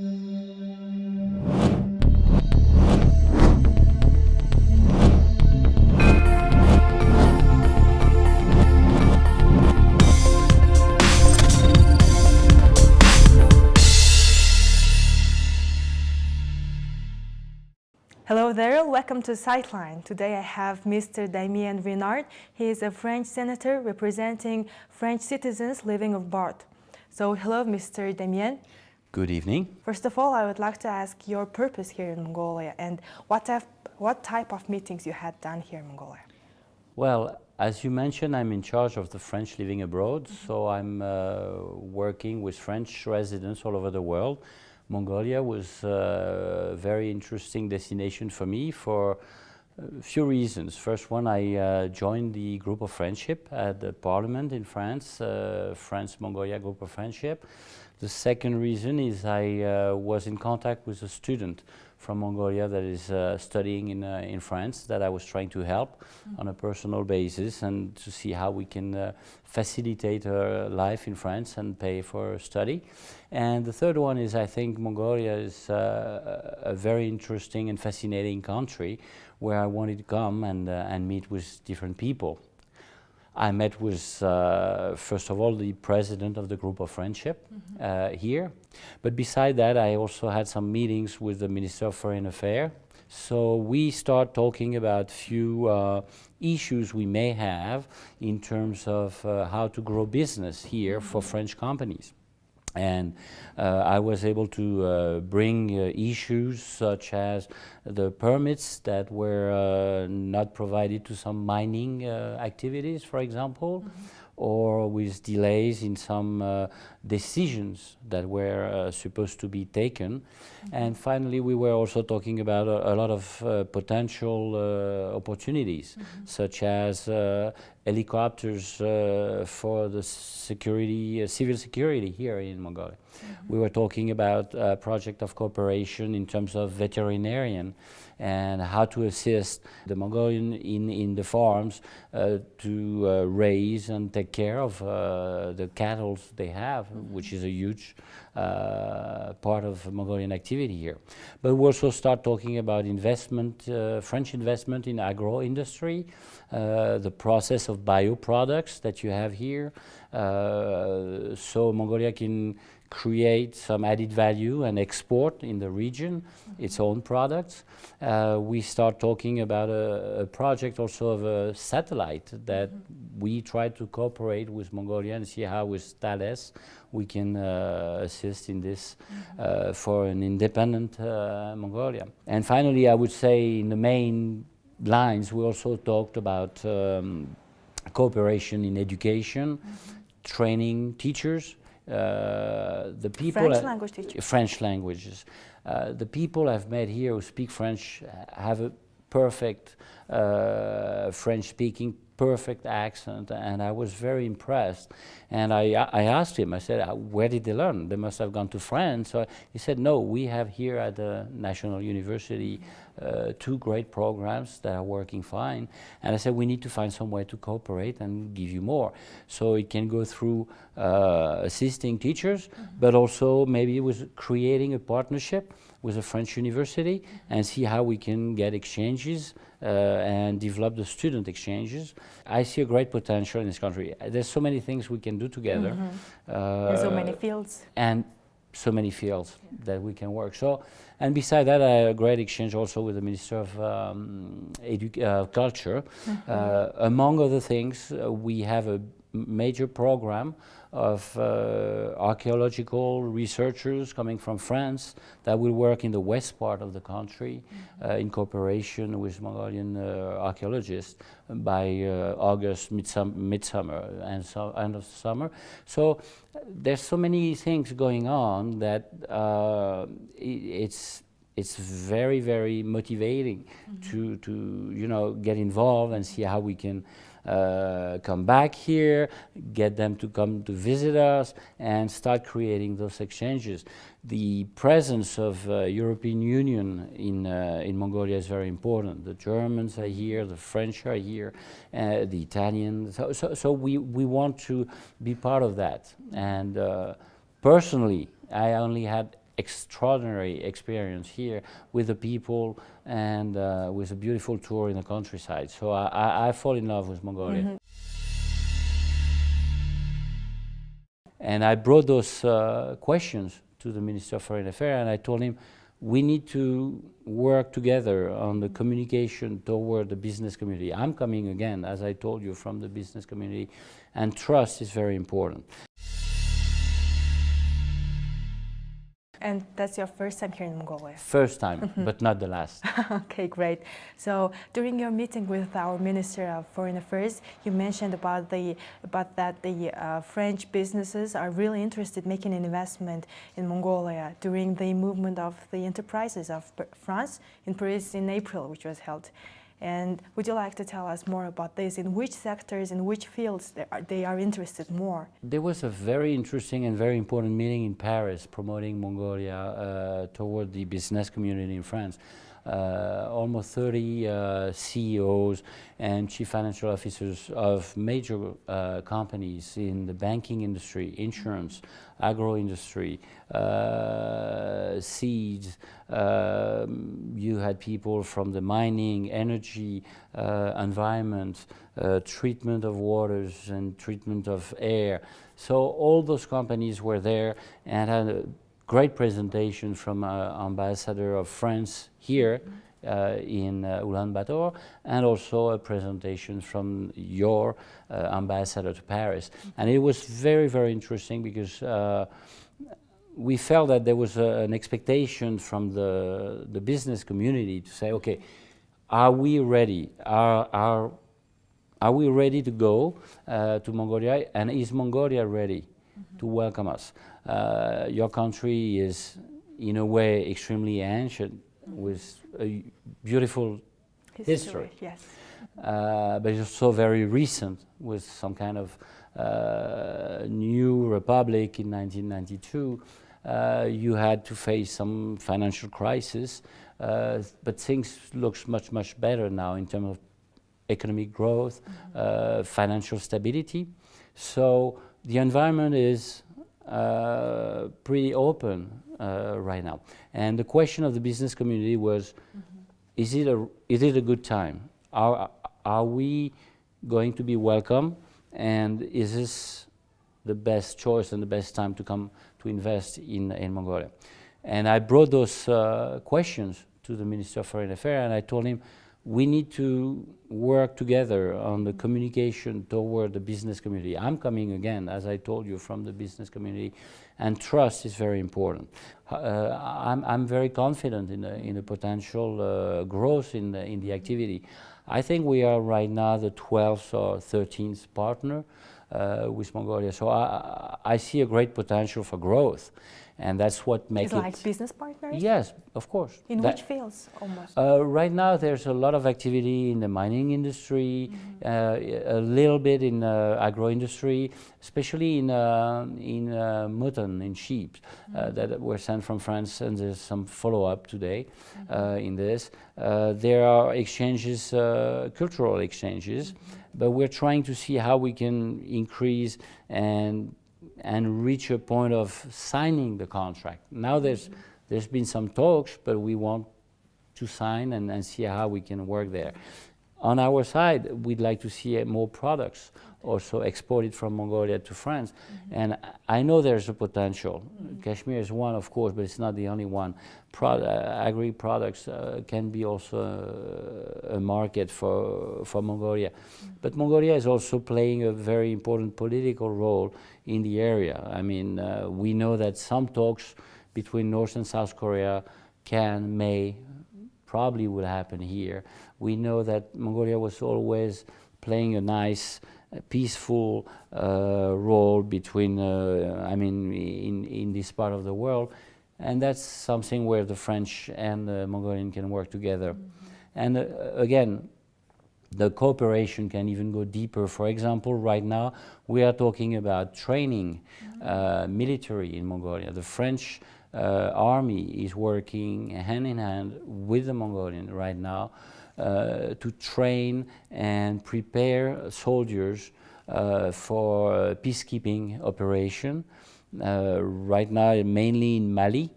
Hello there, welcome to Sightline. Today I have Mr. Damien Regnard. He is a French senator representing French citizens living abroad. So hello, Mr. Damien. Good evening. First of all, I would like to ask your purpose here in Mongolia and what type of meetings you had done here in Mongolia. Well, as you mentioned, I'm in charge of the French living abroad, so I'm working with French residents all over the world. Mongolia was a very interesting destination for me for a few reasons. First one, I joined the group of friendship at the parliament in France, France-Mongolia group of friendship. The second reason is I was in contact with a student from Mongolia that is studying in France that I was trying to help on a personal basis and to see how we can facilitate her life in France and pay for her study. And the third one is I think Mongolia is a very interesting and fascinating country where I wanted to come and meet with different people. I met with, first of all, the president of the group of friendship here. But beside that, I also had some meetings with the Minister of Foreign Affairs. So we start talking about few issues we may have in terms of how to grow business here for French companies. And I was able to bring issues such as the permits that were not provided to some mining activities, for example, or with delays in some decisions that were supposed to be taken. And finally, we were also talking about a lot of potential opportunities, such as helicopters for the security, civil security here in Mongolia. We were talking about a project of cooperation in terms of veterinarian and how to assist the Mongolian in the farms to raise and take care of the cattle they have, which is a huge part of Mongolian activity here. But we also start talking about investment, French investment in agro-industry, the process of bioproducts that you have here, so Mongolia can create some added value and export in the region its own products. We start talking about a project also of a satellite that we try to cooperate with Mongolia and see how with Thales we can assist in this for an independent Mongolia. And finally, I would say in the main lines we also talked about cooperation in education, training teachers, the people French language teachers. French languages. The people I've met here who speak French have a perfect French-speaking, perfect accent, and I was very impressed. And I asked him, I said, where did they learn? They must have gone to France. So he said, no, we have here at the National University two great programs that are working fine. And I said, we need to find some way to cooperate and give you more. So it can go through assisting teachers, but also maybe with creating a partnership with a French university and see how we can get exchanges and develop the student exchanges. I see a great potential in this country. There's so many things we can do together. There's so many fields. And so many fields that we can work. So, and beside that, I had a great exchange also with the Minister of Culture. Among other things, we have a major program of archaeological researchers coming from France that will work in the west part of the country in cooperation with Mongolian archaeologists by August, midsummer, and so end of summer. So there's so many things going on that it's very, very motivating to get involved and see how we can come back here, get them to come to visit us, and start creating those exchanges. The presence of European Union in Mongolia is very important. The Germans are here, the French are here, the Italians. So we want to be part of that. And personally, I only had extraordinary experience here with the people and with a beautiful tour in the countryside. So I fall in love with Mongolia. Mm-hmm. And I brought those questions to the Minister of Foreign Affairs, and I told him, we need to work together on the communication toward the business community. I'm coming again, as I told you, from the business community, and trust is very important. And that's your first time here in Mongolia? First time, but not the last. Okay, great. So during your meeting with our Minister of Foreign Affairs, you mentioned about that the French businesses are really interested in making an investment in Mongolia during the movement of the enterprises of France in Paris in April, which was held. And would you like to tell us more about this? In which sectors, in which fields they are interested more? There was a very interesting and very important meeting in Paris promoting Mongolia toward the business community in France. Almost 30 CEOs and chief financial officers of major companies in the banking industry, insurance, agro industry, seeds. You had people from the mining, energy, environment, treatment of waters and treatment of air. So all those companies were there and had a great presentation from Ambassador of France here in Ulaanbaatar, and also a presentation from your ambassador to Paris. And it was very, very interesting because we felt that there was an expectation from the business community to say, okay, are we ready? Are we ready to go to Mongolia? And is Mongolia ready to welcome us? Your country is, in a way, extremely ancient, with a beautiful history. Yes. But it's also very recent, with some kind of new republic in 1992. You had to face some financial crisis, but things look much, much better now in terms of economic growth, financial stability. So the environment is pretty open right now. And the question of the business community was, is it a good time? Are we going to be welcome? And is this the best choice and the best time to come to invest in Mongolia? And I brought those questions to the Minister of Foreign Affairs, and I told him, we need to work together on the communication toward the business community. I'm coming again, as I told you, from the business community, and trust is very important. I'm very confident in the potential growth in the activity. I think we are right now the 12th or 13th partner with Mongolia, so I see a great potential for growth. And that's what makes it... like business partners? Yes, of course. In which fields, almost? Right now, there's a lot of activity in the mining industry, a little bit in agro-industry, especially in mutton, in sheep, that were sent from France, and there's some follow-up today in this. There are exchanges, cultural exchanges, but we're trying to see how we can increase and reach a point of signing the contract. Now there's been some talks, but we want to sign and see how we can work there. On our side, we'd like to see more products also exported from Mongolia to France. And I know there's a potential. Kashmir is one, of course, but it's not the only one. Agri-products can be also a market for Mongolia. But Mongolia is also playing a very important political role in the area. I mean, we know that some talks between North and South Korea probably will happen here. We know that Mongolia was always playing a nice, peaceful role between, in this part of the world. And that's something where the French and the Mongolian can work together. And again, the cooperation can even go deeper. For example, right now, we are talking about training military in Mongolia. The French army is working hand in hand with the Mongolian right now to train and prepare soldiers for peacekeeping operation. Right now, mainly in Mali,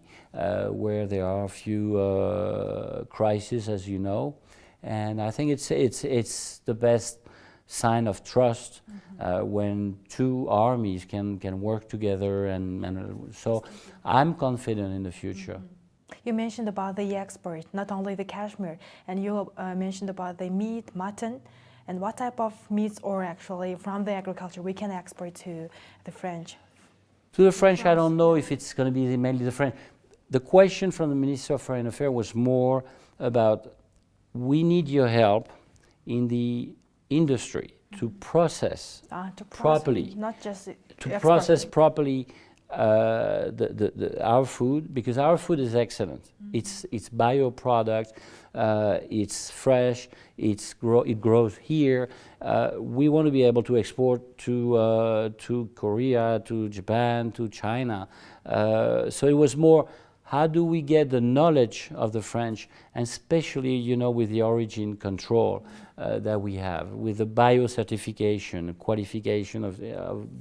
where there are a few crises, as you know, and I think it's the best sign of trust when two armies can work together, and so I'm confident in the future. You mentioned about the export, not only the cashmere, and you mentioned about the meat, mutton, and what type of meats or actually from the agriculture we can export to the French. To the French, I don't know if it's going to be mainly the French. The question from the Minister of Foreign Affairs was more about, we need your help in the industry to process properly, not just to process properly our food, because our food is excellent. It's bio-product, it's fresh, it grows here. We want to be able to export to Korea, to Japan, to China. So it was more, how do we get the knowledge of the French, and especially, you know, with the origin control that we have, with the bio-certification, qualification of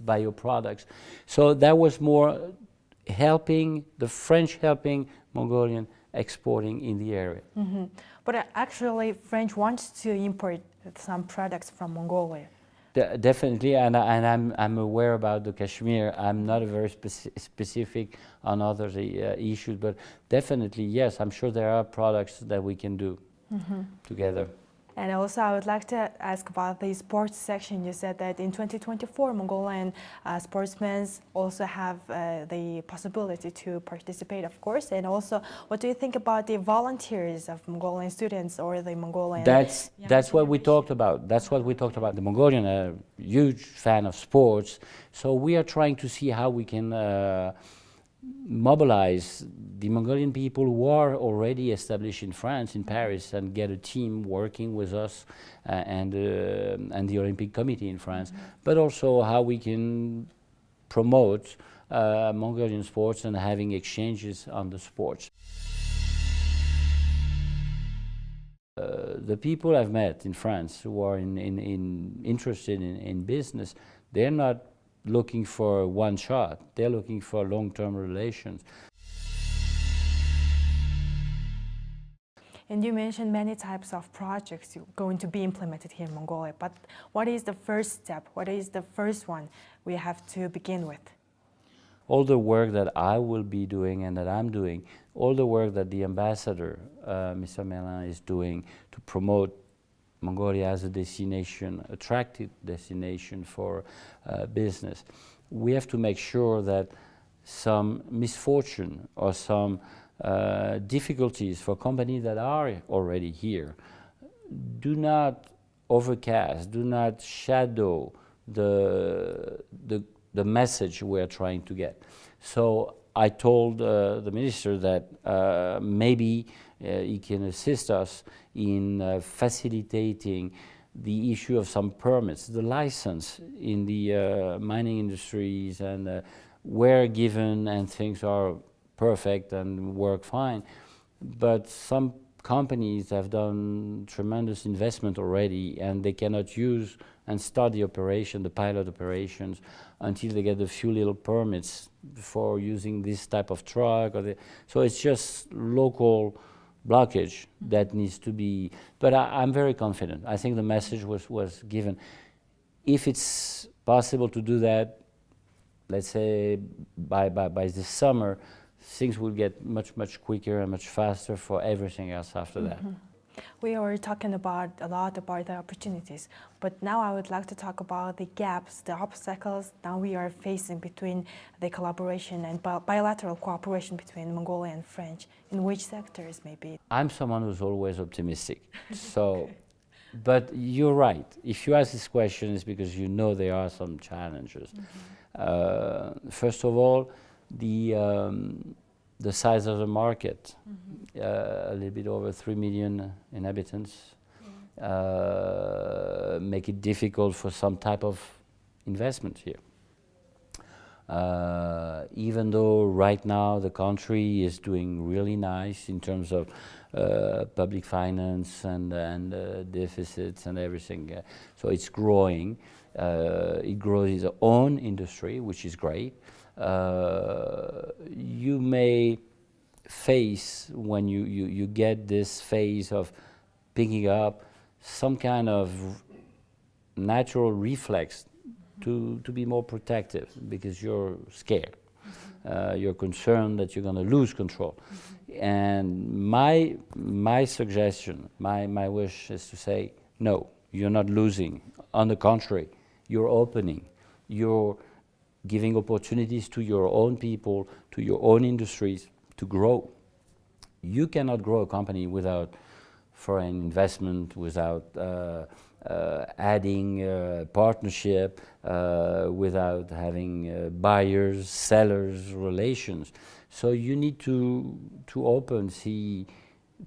bio-products. So that was more helping, the French helping Mongolian exporting in the area. But actually, French wants to import some products from Mongolia. Definitely, and I'm aware about the Kashmir. I'm not very specific on other issues, but definitely, yes, I'm sure there are products that we can do together. And also, I would like to ask about the sports section. You said that in 2024, Mongolian sportsmen also have the possibility to participate, of course. And also, what do you think about the volunteers of Mongolian students or the Mongolian? That's what we talked about. That's what we talked about. The Mongolian are a huge fan of sports, so we are trying to see how we can mobilize the Mongolian people who are already established in France, in Paris, and get a team working with us and the Olympic Committee in France, but also how we can promote Mongolian sports and having exchanges on the sports. The people I've met in France who are interested in business, they're not looking for one shot, they're looking for long-term relations. And you mentioned many types of projects going to be implemented here in Mongolia, but what is the first step? What is the first one we have to begin with? All the work that I will be doing and that I'm doing, all the work that the ambassador, Mr. Merlin, is doing to promote Mongolia as a destination, attractive destination for business. We have to make sure that some misfortune or some difficulties for companies that are already here do not overcast, do not shadow the message we're trying to get. So I told the minister that maybe he can assist us in facilitating the issue of some permits. The license in the mining industries and were given and things are perfect and work fine, but some companies have done tremendous investment already and they cannot use and start the operation, the pilot operations, until they get a few little permits for using this type of truck. So it's just local blockage that needs to be, but I'm very confident. I think the message was given. If it's possible to do that, let's say by this summer, things will get much quicker and much faster for everything else after that. We were talking a lot about the opportunities, but now I would like to talk about the gaps, the obstacles now we are facing between the collaboration and bilateral cooperation between Mongolia and French. In which sectors, maybe? I'm someone who's always optimistic, so. But you're right. If you ask this question, it's because you know there are some challenges. First of all, the size of the market, a little bit over 3 million inhabitants, make it difficult for some type of investment here. Even though right now the country is doing really nice in terms of public finance and deficits and everything, so it's growing. It grows its own industry, which is great. You may phase when you get this phase of picking up some kind of natural reflex to be more protective because you're scared. You're concerned that you're going to lose control. And my suggestion, my wish is to say, no, you're not losing. On the contrary, you're opening. You're giving opportunities to your own people, to your own industries to grow. You cannot grow a company without foreign investment, without adding partnership, without having buyers, sellers, relations. So you need to open, see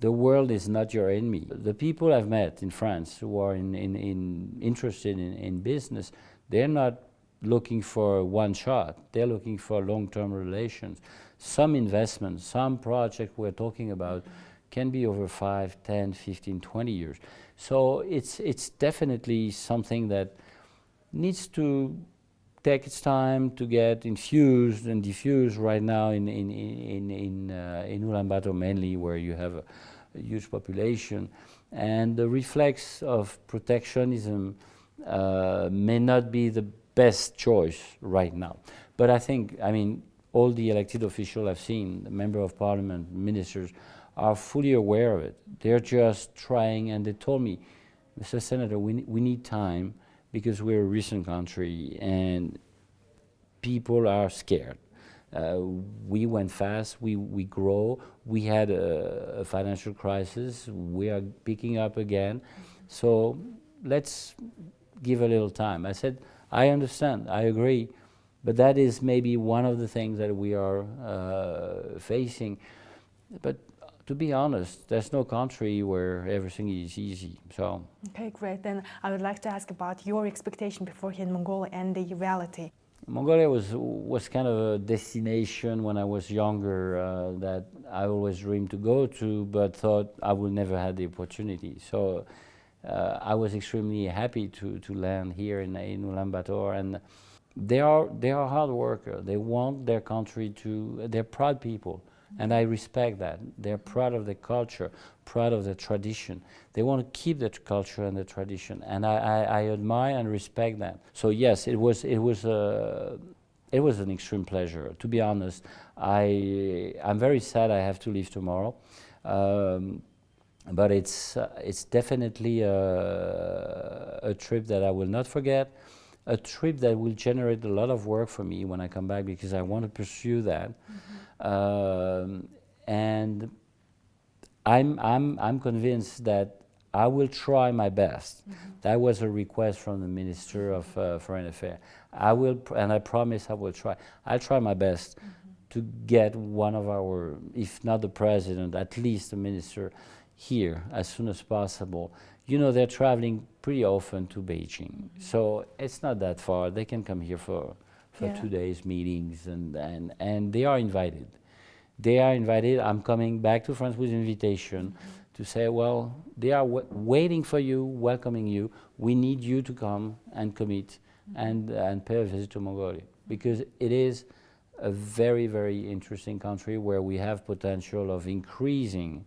the world is not your enemy. The people I've met in France who are interested in business, they're not looking for one shot. They're looking for long-term relations. Some investments, some project we're talking about can be over 5, 10, 15, 20 years. So it's definitely something that needs to take its time to get infused and diffused right now in Ulaanbaatar mainly, where you have a huge population. And the reflex of protectionism may not be the best choice right now. But I think, I mean, all the elected officials I've seen, the member of parliament, ministers, are fully aware of it. They're just trying, and they told me, Mr. Senator, we need time because we're a recent country and people are scared. We went fast, we grow, we had a financial crisis, we are picking up again, so let's give a little time. I said, I understand, I agree, but that is maybe one of the things that we are facing. But to be honest, there's no country where everything is easy. So. Okay, great. Then I would like to ask about your expectation beforehand in Mongolia and the reality. Mongolia was kind of a destination when I was younger that I always dreamed to go to, but thought I would never have the opportunity. So I was extremely happy to land here in Ulaanbaatar, and they are hard workers. They want their country they're proud people. And I respect that. They're proud of their culture, proud of their tradition. They want to keep that culture and the tradition, and I admire and respect that. So yes, it was an extreme pleasure. To be honest, I'm very sad I have to leave tomorrow, but it's definitely a trip that I will not forget. A trip that will generate a lot of work for me when I come back, because I want to pursue that. And I'm convinced that I will try my best. That was a request from the Minister of Foreign Affairs. And I promise I will try. I'll try my best to get one of our, if not the president, at least the minister here as soon as possible. You know, they're traveling pretty often to Beijing, so it's not that far. They can come here for 2 days meetings, and they are invited. They are invited. I'm coming back to France with invitation to say, well, they are waiting for you, welcoming you. We need you to come and commit and pay a visit to Mongolia, because it is a very, very interesting country where we have potential of increasing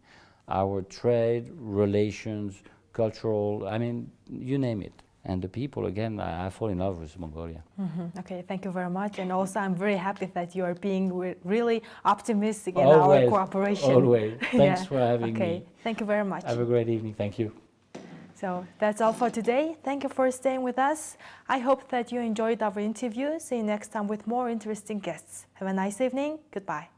our trade, relations, cultural, I mean, you name it. And the people, again, I fall in love with Mongolia. Okay, thank you very much. And also, I'm very happy that you are being really optimistic in our cooperation. Always. Thanks for having me. Okay, thank you very much. Have a great evening. Thank you. So that's all for today. Thank you for staying with us. I hope that you enjoyed our interview. See you next time with more interesting guests. Have a nice evening. Goodbye.